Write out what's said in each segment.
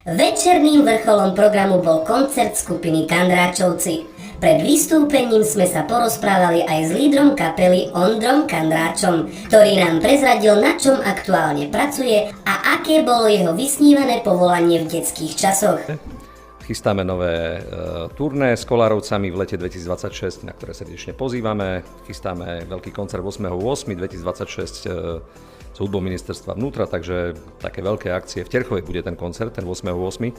Večerným vrcholom programu bol koncert skupiny Kandráčovci. Pred vystúpením sme sa porozprávali aj s lídrom kapely Ondrom Kandráčom, ktorý nám prezradil, na čom aktuálne pracuje a aké bolo jeho vysnívané povolanie v detských časoch. Chystáme nové turné s Kolárovcami v lete 2026, na ktoré srdečne pozývame. Chystáme veľký koncert 8.8.2026 s hudbou ministerstva vnútra, takže také veľké akcie. V Terchovej bude ten koncert, ten 8.8.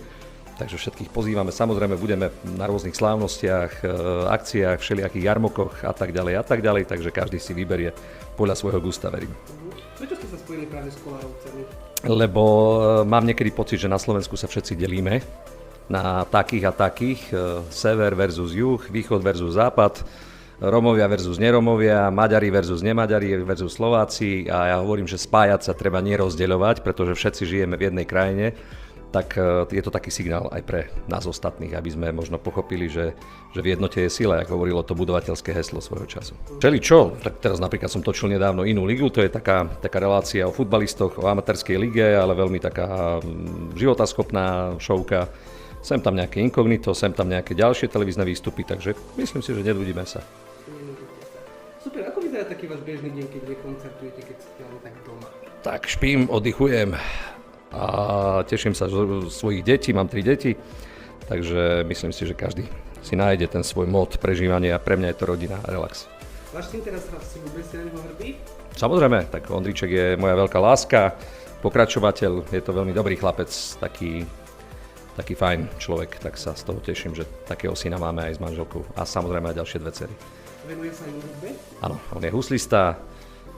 Takže všetkých pozývame. Samozrejme budeme na rôznych slávnostiach, akciách, všelijakých jarmokoch a tak ďalej, takže každý si vyberie podľa svojho gusta, verím. Prečo ste sa spojili práve s Kolárovcami? Lebo mám niekedy pocit, že na Slovensku sa všetci delíme na takých a takých, sever versus juh, východ versus západ, Rómovia versus nerómovia, Maďari versus nemaďari versus Slováci a ja hovorím, že spájať sa treba nerozdeľovať, pretože všetci žijeme v jednej krajine, tak je to taký signál aj pre nás ostatných, aby sme možno pochopili, že v jednote je sila, ako hovorilo to budovateľské heslo svojho času. Čeli čo? Tak teraz napríklad som točil nedávno Inú ligu, to je taká relácia o futbalistoch, o amatérskej lige, ale veľmi taká životaschopná šovka. Sem tam nejaké inkognito, sem tam nejaké ďalšie televízne výstupy, takže myslím si, že nedudíme sa. Super, ako vyzerá taký váš bežný deň, keď koncertujete, keď ste len tak doma? Tak špím, oddychujem a teším sa zo svojich detí, mám 3 deti, takže myslím si, že každý si nájde ten svoj mód prežívania a pre mňa je to rodina a relax. Váš syn teraz si vôbec na neho hrdý? Samozrejme, tak Ondríček je moja veľká láska, pokračovateľ, je to veľmi dobrý chlapec, taký fajn človek, tak sa z toho teším, že takého syna máme aj s manželkou a samozrejme aj ďalšie 2 dcery. Venuje sa im hudbe? Áno, on je huslista,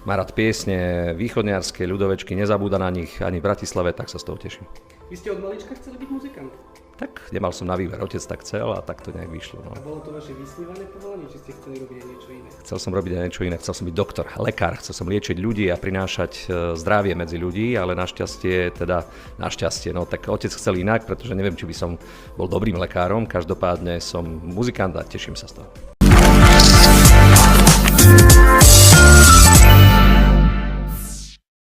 má rád piesne, východniarske, ľudovečky, nezabúda na nich ani v Bratislave, tak sa z toho teším. Vy ste od malička chceli byť muzikant? Tak nemal som na výber, otec tak chcel a tak to nejak vyšlo. No. A bolo to vaše vysnívané povolanie, či ste chceli robiť aj niečo iné? Chcel som robiť aj niečo iné, chcel som byť doktor, lekár, chcel som liečiť ľudí a prinášať zdravie medzi ľudí, ale našťastie, no tak otec chcel inak, pretože neviem, či by som bol dobrým lekárom, každopádne som muzikant a teším sa z toho.